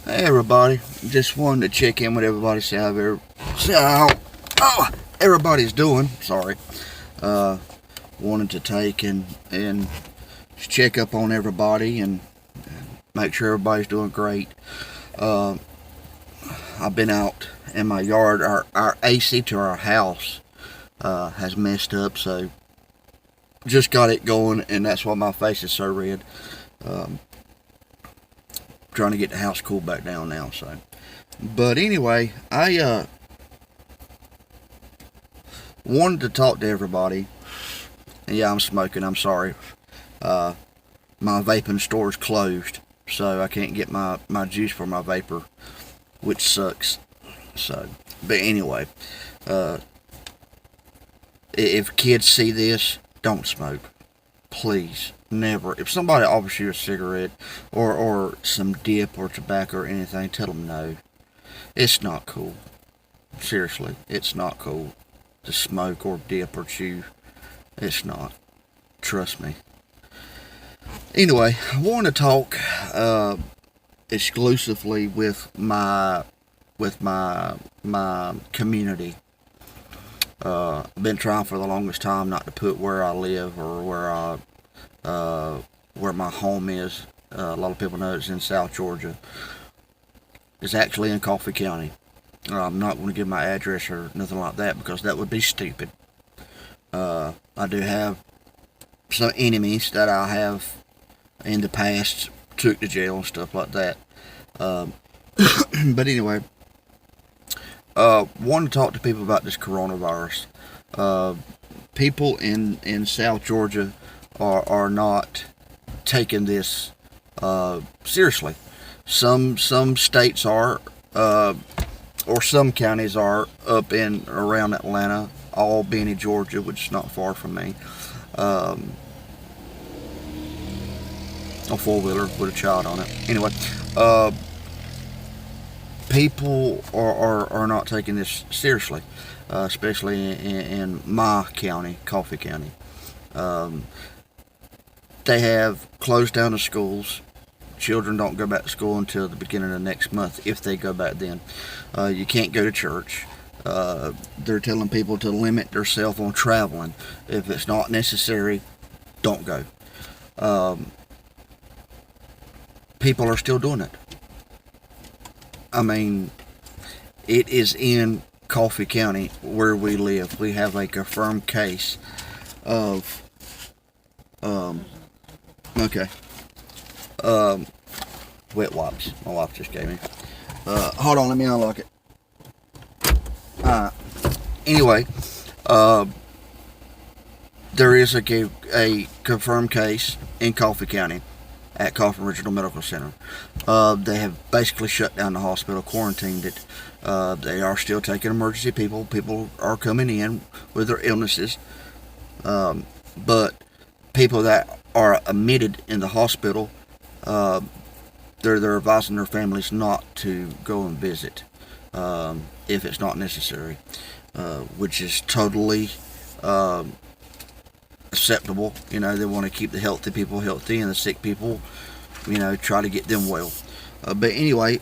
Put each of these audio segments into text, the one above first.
Hey everybody, just wanted to check in with everybody, see how everybody's doing. Sorry, uh, wanted to take and just check up on everybody and make sure everybody's doing great. Uh, I've been out in my yard. Our AC to our house has messed up, so just got it going, and that's why my face is so red. Um, Trying to get the house cooled back down now. So, but anyway, I wanted to talk to everybody. And yeah, I'm smoking. I'm sorry. Uh, my vaping store is closed, so I can't get my juice for my vapor, which sucks. So, but anyway, uh, if kids see this, don't smoke, please. Never. If somebody offers you a cigarette or some dip or tobacco or anything, tell them no. It's not cool. Seriously, it's not cool to smoke or dip or chew. It's not. Trust me. Anyway, I want to talk exclusively with my community. I've been trying for the longest time not to put where I live or where my home is. A lot of people know it's in South Georgia. It's actually in Coffee County. I'm not going to give my address or nothing like that because that would be stupid. I do have some enemies that I have in the past took to jail and stuff like that. Um, but anyway, wanted to talk to people about this coronavirus. Uh, People in South Georgia are not taking this seriously. Some states are, or some counties are up in around Atlanta, Albany, Georgia, which is not far from me. Um, a four-wheeler with a child on it. Anyway, uh, people are not taking this seriously, especially in my county, Coffee County. Um, they have closed down the schools. Children don't go back to school until the beginning of next month, if they go back then. You can't go to church. They're telling people to limit themselves on traveling. If it's not necessary, don't go. Um, People are still doing it. I mean, it is in Coffee County where we live. We have a confirmed case of, um, okay, um, wet wipes. My wife just gave me. Hold on, let me unlock it. Anyway, uh, there is a confirmed case in Coffee County at Coffin Regional Medical Center. They have basically shut down the hospital, quarantined it. They are still taking emergency people. People are coming in with their illnesses. But people that are admitted in the hospital, uh, they're advising their families not to go and visit if it's not necessary, which is totally acceptable. You know, they want to keep the healthy people healthy and the sick people, you know, try to get them well. But anyway,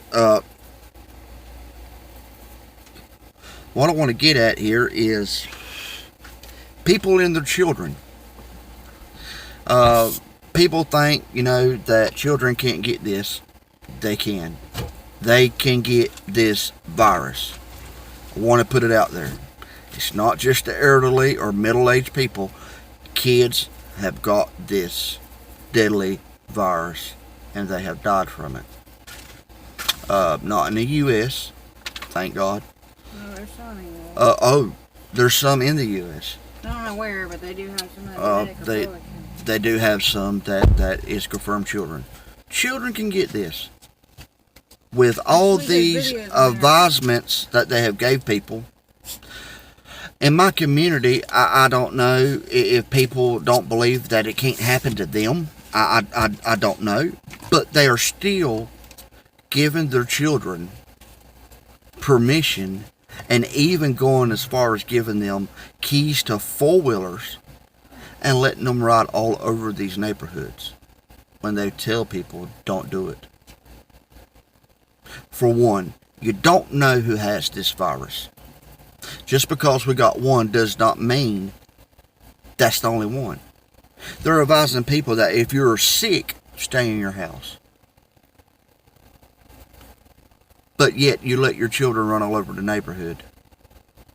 what I want to get at here is people and their children. People think, you know, that children can't get this. They can. They can get this virus. I want to put it out there. It's not just the elderly or middle-aged people. Kids have got this deadly virus and they have died from it. Not in the U.S., thank God. No, there's some in there. There's some in the U.S. I don't know where, but they do have some in the They do have some that is confirmed children. Children can get this. With all these advisements that they have gave people, in my community, I don't know if people don't believe that it can't happen to them. I don't know. But they are still giving their children permission and even going as far as giving them keys to four-wheelers and letting them ride all over these neighborhoods when they tell people don't do it. For one, you don't know who has this virus. Just because we got one does not mean that's the only one. They're advising people that if you're sick, stay in your house. But yet you let your children run all over the neighborhood.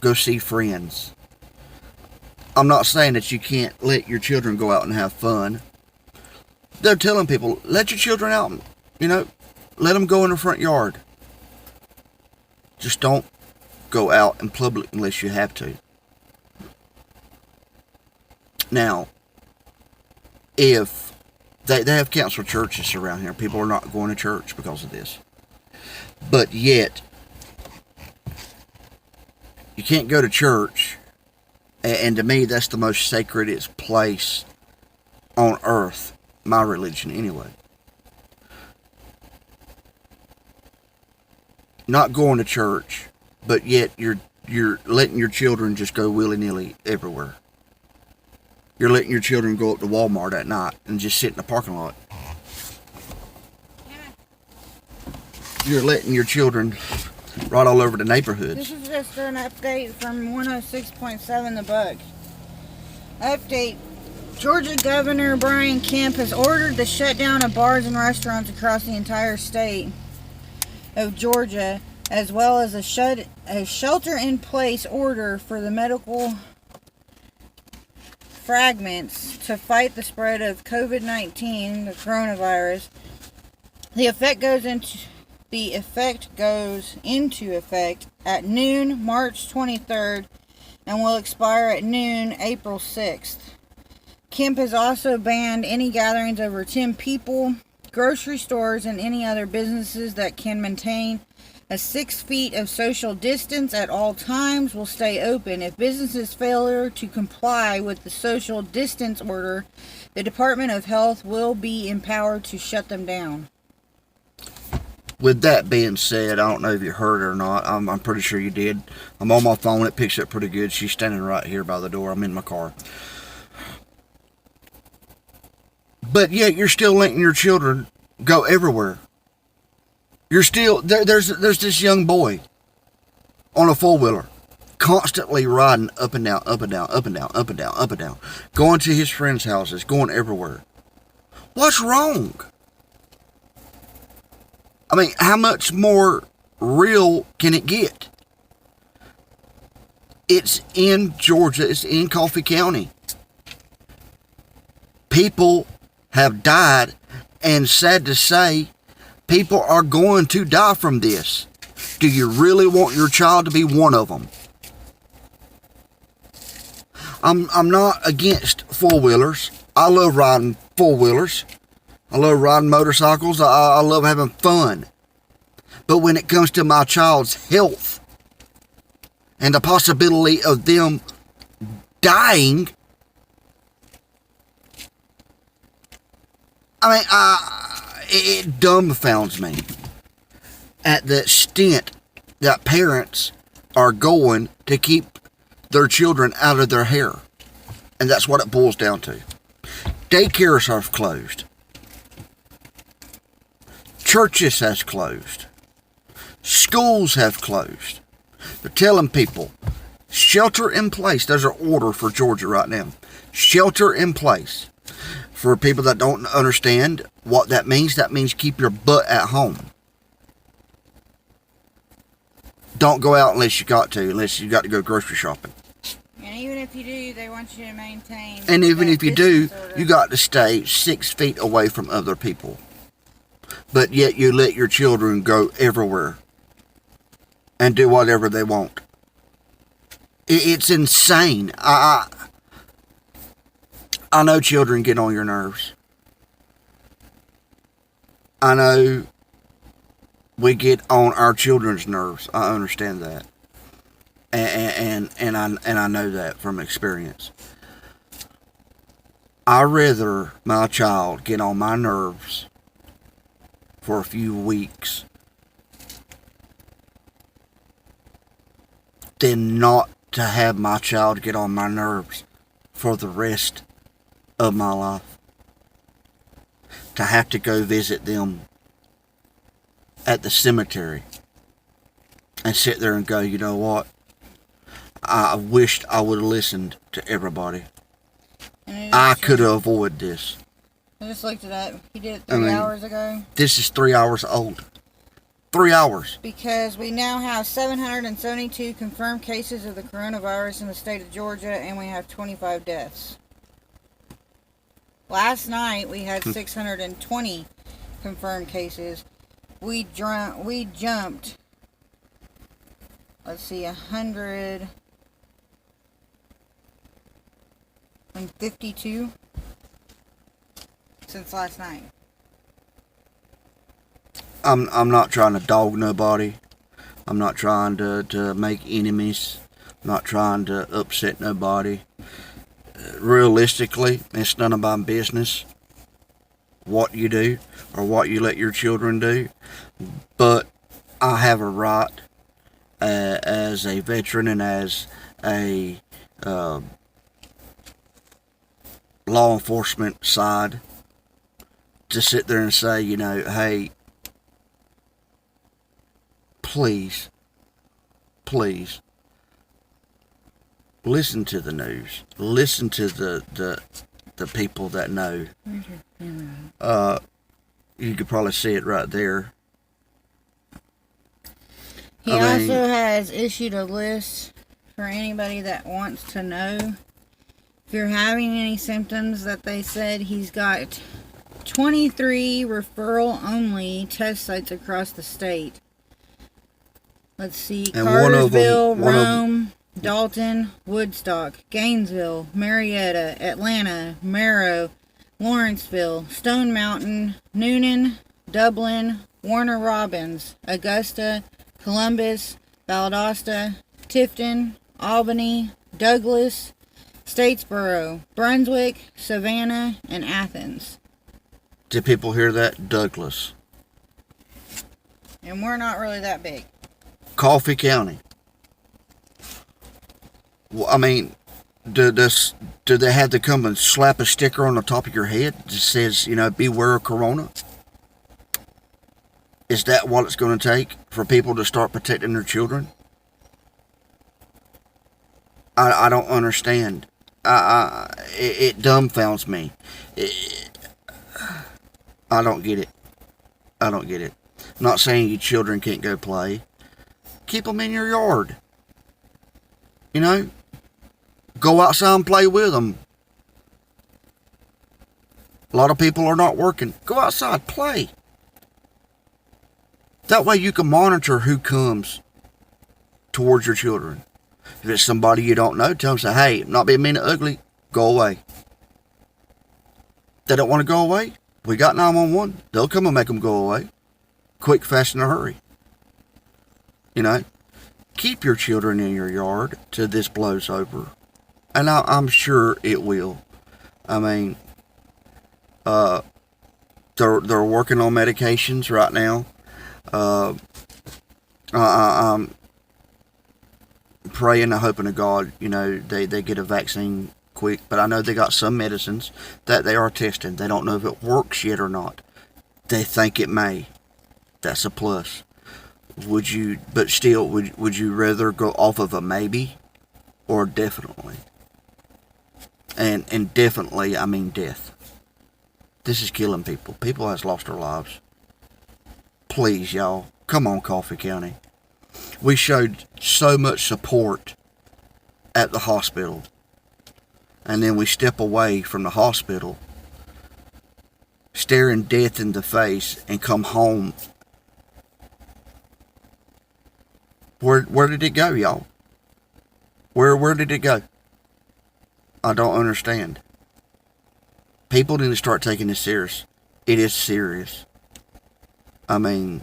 Go see friends. I'm not saying that you can't let your children go out and have fun. They're telling people, let your children out, let them go in the front yard. Just don't go out in public unless you have to. Now, if they have canceled churches around here, people are not going to church because of this. But yet, you can't go to church, and to me, that's the most sacredest place on earth. My religion, anyway. Not going to church, but yet you're letting your children just go willy-nilly everywhere. You're letting your children go up to Walmart at night and just sit in the parking lot. You're letting your children right all over the neighborhoods. This is just an update from 106.7 The Bug. Update. Georgia Governor Brian Kemp has ordered the shutdown of bars and restaurants across the entire state of Georgia, as well as a shelter-in-place order for the medical fragments to fight the spread of COVID-19, the coronavirus. The effect goes into effect at noon March 23rd and will expire at noon April 6th. Kemp has also banned any gatherings over 10 people. Grocery stores and any other businesses that can maintain a 6 feet of social distance at all times will stay open. If businesses fail to comply with the social distance order, the Department of Health will be empowered to shut them down. With that being said, I don't know if you heard her or not. I'm pretty sure you did. I'm on my phone. It picks up pretty good. She's standing right here by the door. I'm in my car. But yet you're still letting your children go everywhere. You're still there's this young boy on a four-wheeler constantly riding up and down, up and down, up and down, up and down, up and down, going to his friends' houses, going everywhere. What's wrong? I mean, how much more real can it get? It's in Georgia. It's in Coffee County. People have died, and sad to say, people are going to die from this. Do you really want your child to be one of them? I'm not against four-wheelers. I love riding four-wheelers. I love riding motorcycles. I love having fun. But when it comes to my child's health and the possibility of them dying, I mean, it dumbfounds me at the extent that parents are going to keep their children out of their hair. And that's what it boils down to. Daycares are closed. Churches has closed. Schools have closed. They're telling people, shelter in place. There's an order for Georgia right now. Shelter in place. For people that don't understand what that means keep your butt at home. Don't go out unless you got to go grocery shopping. And even if you do, they want you to maintain. And even if you do, you got to stay 6 feet away from other people. But yet you let your children go everywhere and do whatever they want. It's insane. I know children get on your nerves. I know we get on our children's nerves. I understand that. And I know that from experience. I'd rather my child get on my nerves for a few weeks than not to have my child get on my nerves for the rest of my life. To have to go visit them at the cemetery and sit there and go, you know what? I wished I would have listened to everybody. I could have avoided this. I just looked it up. He did it 3 hours ago. This is 3 hours old. 3 hours. Because we now have 772 confirmed cases of the coronavirus in the state of Georgia, and we have 25 deaths. Last night we had 620 confirmed cases. We jumped. Let's see, 152 since last night. I'm not trying to dog nobody. I'm not trying to make enemies. I'm not trying to upset nobody. Realistically, it's none of my business what you do or what you let your children do. But I have a right as a veteran and as a law enforcement side to sit there and say, you know, hey, please, listen to the news. Listen to the people that know. You could probably see it right there. He also has issued a list for anybody that wants to know. If you're having any symptoms, that they said he's got 23 referral-only test sites across the state. Let's see, And Cartersville, Rome, Dalton, Woodstock, Gainesville, Marietta, Atlanta, Merrow, Lawrenceville, Stone Mountain, Noonan, Dublin, Warner Robins, Augusta, Columbus, Valdosta, Tifton, Albany, Douglas, Statesboro, Brunswick, Savannah, and Athens. Did people hear that? Douglas. And we're not really that big. Coffee County. Well, I mean, do they have to come and slap a sticker on the top of your head that says, you know, beware of Corona? Is that what it's going to take for people to start protecting their children? I don't understand. It dumbfounds me. I don't get it. I don't get it. I'm not saying you children can't go play. Keep them in your yard. You know? Go outside and play with them. A lot of people are not working. Go outside, play. That way you can monitor who comes towards your children. If it's somebody you don't know, tell them, say, hey, I'm not being mean or ugly, go away. They don't want to go away? We got 911. They'll come and make them go away. Quick, fast, in a hurry. You know, keep your children in your yard till this blows over. And I'm sure it will. I mean, they're working on medications right now. I'm praying and hoping to God, you know, they get a vaccine quick. But I know they got some medicines that they are testing. They don't know if it works yet or not. They think it may. That's a plus. Would you rather go off of a maybe or definitely? And definitely, I mean death. This is killing people. People has lost their lives. Please, y'all, come on, Coffee County. We showed so much support at the hospital. And then we step away from the hospital, staring death in the face, and come home. Where did it go, y'all? Where did it go? I don't understand. People need to start taking this serious. It is serious. I mean,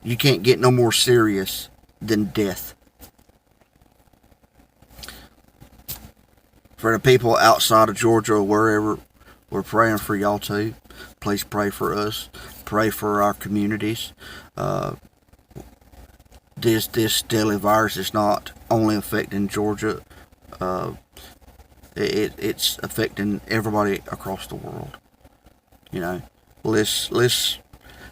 you can't get no more serious than death. For the people outside of Georgia or wherever, we're praying for y'all too. Please pray for us. Pray for our communities. This deadly virus is not only affecting Georgia. It's affecting everybody across the world. You know, let's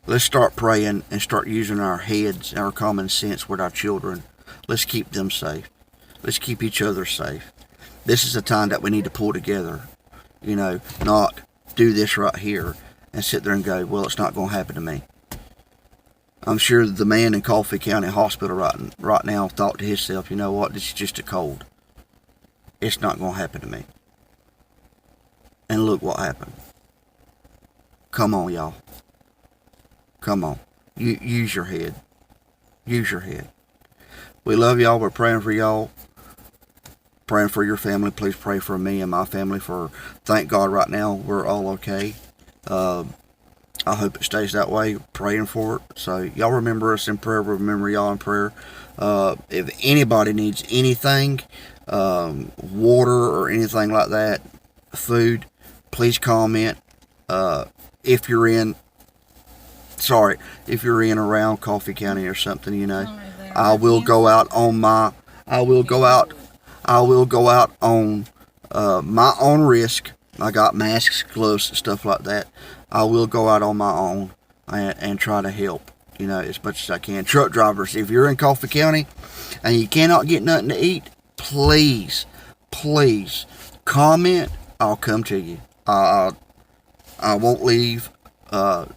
Let's start praying and start using our heads and our common sense with our children. Let's keep them safe. Let's keep each other safe. This is a time that we need to pull together. Not do this right here and sit there and go, well, it's not going to happen to me. I'm sure the man in Coffee County Hospital right now thought to himself, you know what, this is just a cold. It's not going to happen to me. And look what happened. Come on, y'all. Come on. Use your head. Use your head. We love y'all. We're praying for y'all. Praying for your family. Please pray for me and my family. Thank God right now we're all okay. I hope it stays that way. Praying for it. So y'all remember us in prayer. Remember y'all in prayer. If anybody needs anything, water or anything like that, food, please comment. If you're in around Coffee County or something, I will go out on my own risk. I got masks, gloves, stuff like that. I will go out on my own and try to help, as much as I can. Truck drivers, if you're in Coffee County and you cannot get nothing to eat, please comment. I'll come to you. I won't leave a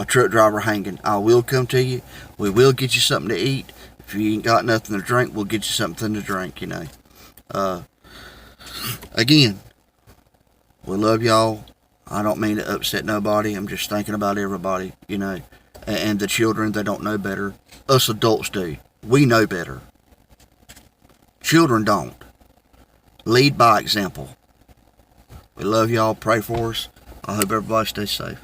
truck driver hanging. I will come to you. We will get you something to eat. If you ain't got nothing to drink, we'll get you something to drink, Again, we love y'all. I don't mean to upset nobody. I'm just thinking about everybody, and the children, they don't know better. Us adults do. We know better. Children don't. Lead by example. We love y'all. Pray for us. I hope everybody stays safe.